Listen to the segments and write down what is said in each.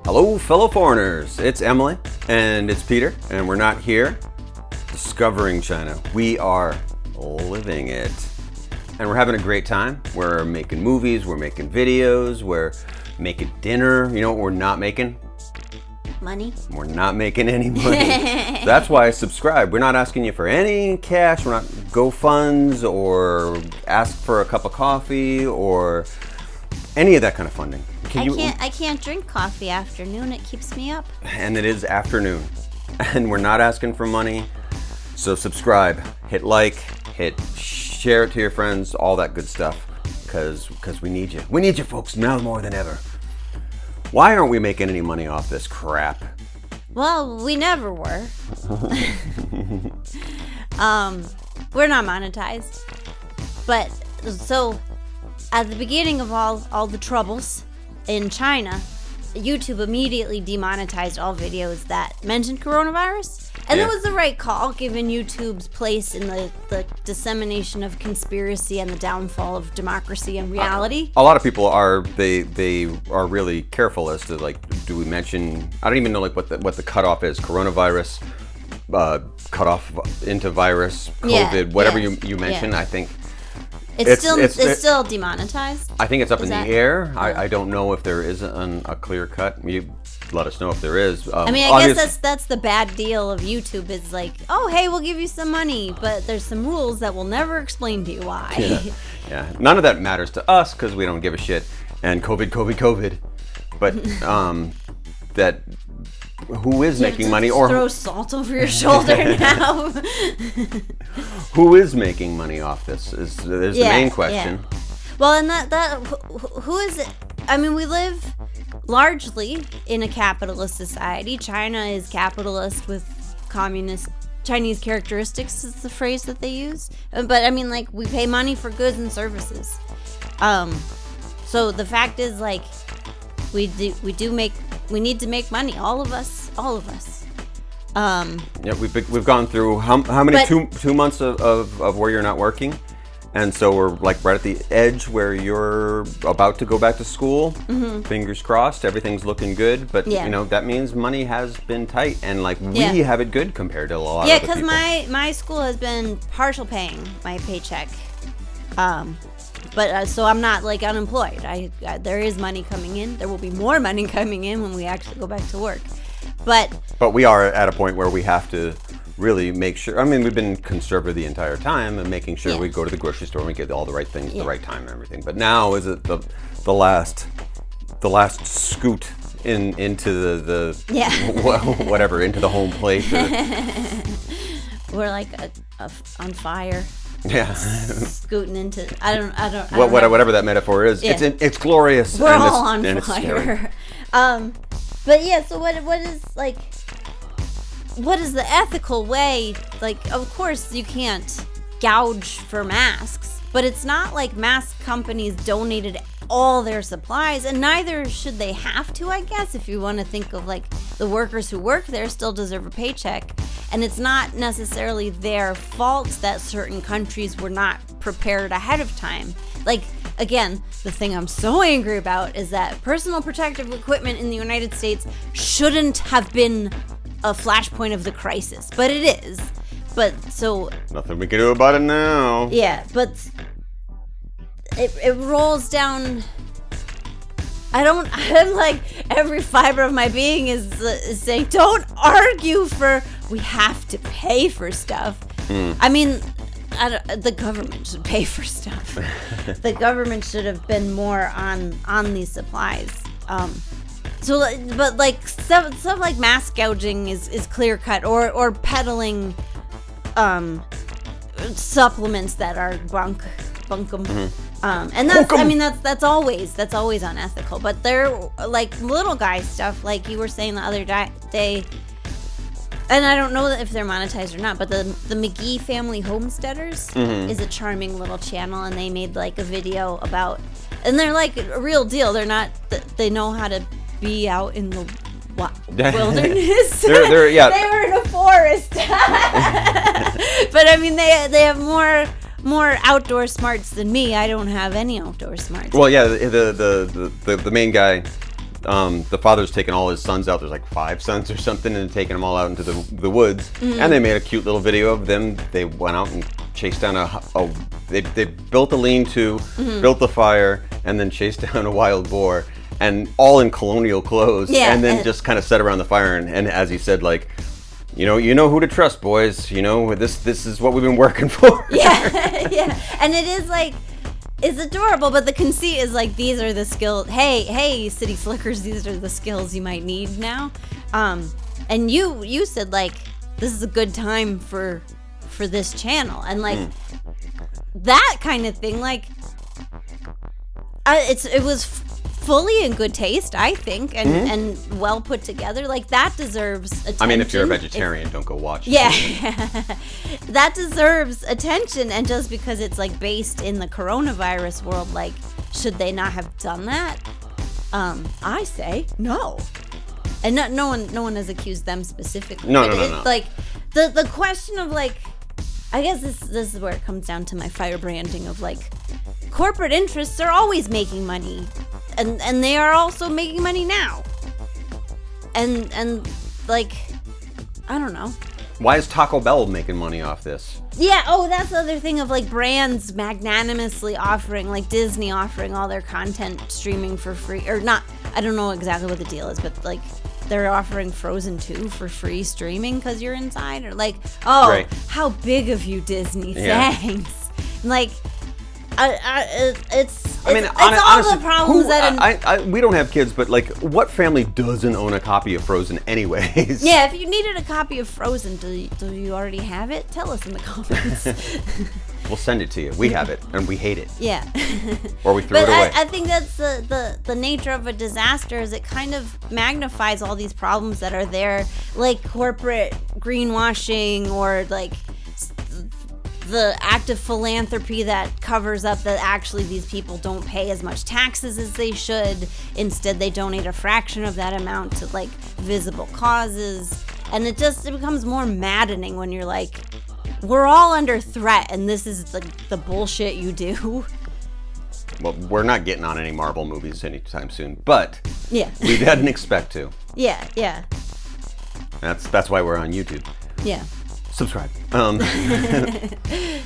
Hello, fellow foreigners. It's Emily and it's Peter, and we're not here discovering China. We are living it. And we're having a great time. We're making movies, we're making videos, we're making dinner. You know what we're not making? Money. We're not making any money. That's why I subscribe. We're not asking you for any cash. We're not GoFunds or ask for a cup of coffee or any of that kind of funding. I can't drink coffee afternoon. It keeps me up. And it is afternoon. And we're not asking for money. So subscribe, hit like, share it to your friends, all that good stuff. Because we need you. We need you folks now more than ever. Why aren't we making any money off this crap? Well, we never were. We're not monetized. But so at the beginning of all the troubles in China, YouTube immediately demonetized all videos that mentioned coronavirus. And it was the right call, given YouTube's place in the dissemination of conspiracy and the downfall of democracy and reality. A lot of people are they are really careful as to, like, do we mention? I don't even know what the cutoff is. Coronavirus, cutoff into virus, COVID, whatever you mention. I think it's still demonetized. I think it's up in the air. I don't know if there is a clear cut. You let us know if there is. I mean, I guess that's the bad deal of YouTube. Is like, oh, hey, we'll give you some money, but there's some rules that we'll never explain to you why. Yeah. None of that matters to us because we don't give a shit. And COVID. But that who is making money or throw salt over your shoulder now? Who is making money off this is the main question. Yeah. Well, and that who is it? I mean, we live largely in a capitalist society. China is capitalist with communist Chinese characteristics is the phrase that they use. But I mean, like, we pay money for goods and services. So the fact is, like, we need to make money. All of us. Yeah, we've gone through how many 2 months of where you're not working. And so we're like right at the edge where you're about to go back to school. Mm-hmm. Fingers crossed, everything's looking good. But you know, that means money has been tight, and like we have it good compared to a lot of other people. Yeah, because my school has been partial paying my paycheck. But so I'm not like unemployed. There is money coming in. There will be more money coming in when we actually go back to work. But we are at a point where we have to really make sure. I mean, we've been conservative the entire time and making sure we go to the grocery store and we get all the right things at the right time and everything. But now is it the last scoot into the whatever, into the home plate. We're like on fire. Yeah, scooting into I don't whatever that metaphor is. Yeah. It's glorious. We're all on fire. But yeah, so what is the ethical way? Like, of course you can't gouge for masks, but it's not like mask companies donated all their supplies, and neither should they have to, I guess, if you want to think of like the workers who work there still deserve a paycheck. And it's not necessarily their fault that certain countries were not prepared ahead of time. Like, again, the thing I'm so angry about is that personal protective equipment in the United States shouldn't have been a flashpoint of the crisis, but it is. But so nothing we can do about it now. Yeah, but it rolls down. I'm like, every fiber of my being is saying, don't argue for, we have to pay for stuff. I mean, the government should pay for stuff. The government should have been more on these supplies. But like stuff like mask gouging is clear cut, or peddling supplements that are bunkum. And that's, I mean, that's always unethical. But they're like little guy stuff, like you were saying the other day. And I don't know if they're monetized or not, but the McGee Family Homesteaders is a charming little channel, and they made like a video about, and they're like a real deal. They're not, they know how to be out in the wilderness. They were in a forest. But I mean, they have more more outdoor smarts than me. I don't have any outdoor smarts. Well, yeah, the main guy, the father's taking all his sons out. There's like 5 sons or something, and taking them all out into the woods. And they made a cute little video of them. They went out and chased down they built a lean-to, built a fire, and then chased down a wild boar, and all in colonial clothes. Yeah, and then just kind of sat around the fire. And as he said, like, you know who to trust, boys. You know, this is what we've been working for. Yeah, yeah. And it is like, it's adorable, but the conceit is like, these are the skills. Hey, city slickers, these are the skills you might need now. And you said, like, this is a good time for this channel, and like that kind of thing. Like, it was fully in good taste, I think, and well put together. Like, that deserves attention. I mean, if you're a vegetarian, don't go watch it. Yeah. That deserves attention. And just because it's like based in the coronavirus world, like, should they not have done that? I say no. And no one has accused them specifically. No. Like, the question of, like, I guess this is where it comes down to my firebranding of, like, corporate interests are always making money, and they are also making money now. And like, I don't know. Why is Taco Bell making money off this? Yeah, that's the other thing of, like, brands magnanimously offering, like Disney offering all their content streaming for free, or not. I don't know exactly what the deal is, but, like, they're offering Frozen 2 for free streaming because you're inside, or like, right. How big of you, Disney? Yeah. Thanks. Like, it's I mean, all honestly, the problems that we don't have kids, but, like, what family doesn't own a copy of Frozen anyways? Yeah, if you needed a copy of Frozen, do you already have it? Tell us in the comments. We'll send it to you. We have it, and we hate it. Yeah. Or we threw it away. I think that's the nature of a disaster, is it kind of magnifies all these problems that are there, like corporate greenwashing, or like the act of philanthropy that covers up that actually these people don't pay as much taxes as they should. Instead, they donate a fraction of that amount to, like, visible causes. And it becomes more maddening when you're like, we're all under threat, and this is the bullshit you do. Well, we're not getting on any Marvel movies anytime soon, but yeah, we didn't expect to. Yeah. That's why we're on YouTube. Yeah. Subscribe.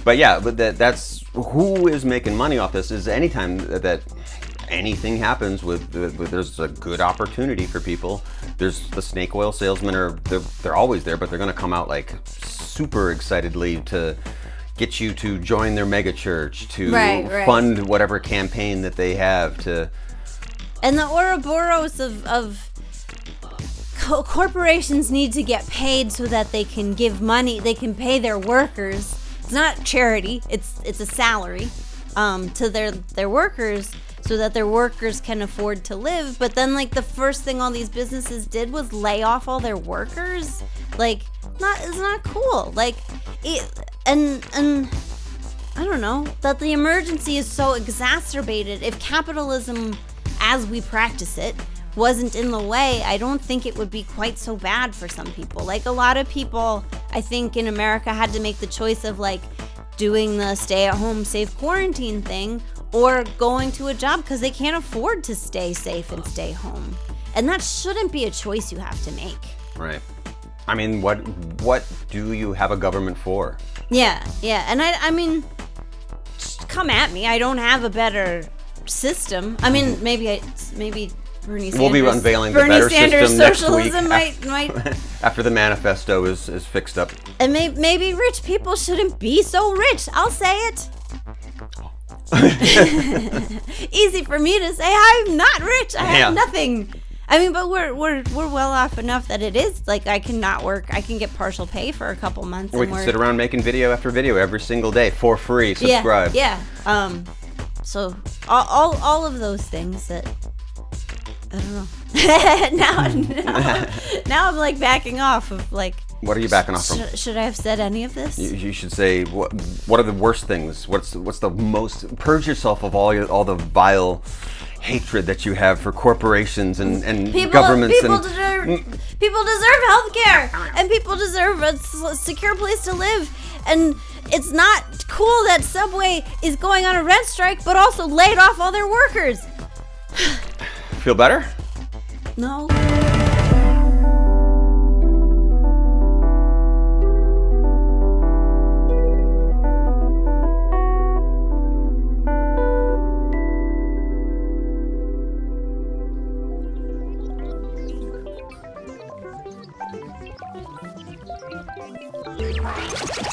But yeah, that's who is making money off this. Is anytime that anything happens there's a good opportunity for people. There's the snake oil salesmen they're always there, but they're going to come out like super excitedly to get you to join their mega church, to fund whatever campaign that they have to. And the Ouroboros of corporations need to get paid so that they can give money, they can pay their workers. It's not charity, it's a salary to their workers, so that their workers can afford to live. But then, like, the first thing all these businesses did was lay off all their workers. Like, it's not cool. Like, and I don't know, that the emergency is so exacerbated. If capitalism as we practice it wasn't in the way, I don't think it would be quite so bad for some people. Like, a lot of people, I think, in America had to make the choice of, like, doing the stay-at-home safe quarantine thing, or going to a job because they can't afford to stay safe and stay home. And that shouldn't be a choice you have to make. Right. I mean, what do you have a government for? Yeah. And I mean, come at me. I don't have a better system. I mean, maybe Bernie Sanders. We'll be unveiling the better system next week. Socialism might after the manifesto is fixed up. And maybe rich people shouldn't be so rich. I'll say it. Easy for me to say. I'm not rich. I have nothing. I mean, but we're well off enough that it is like I can not work. I can get partial pay for a couple months. We can sit around making video after video every single day for free. Subscribe. Yeah. So all of those things that I don't know. now I'm like backing off of, like. What are you backing off from? Should I have said any of this? You should say what are the worst things? What's the most? Purge yourself of all the vile hatred that you have for corporations and governments. People deserve health care, and people deserve a secure place to live. And it's not cool that Subway is going on a rent strike, but also laid off all their workers. Feel better? No.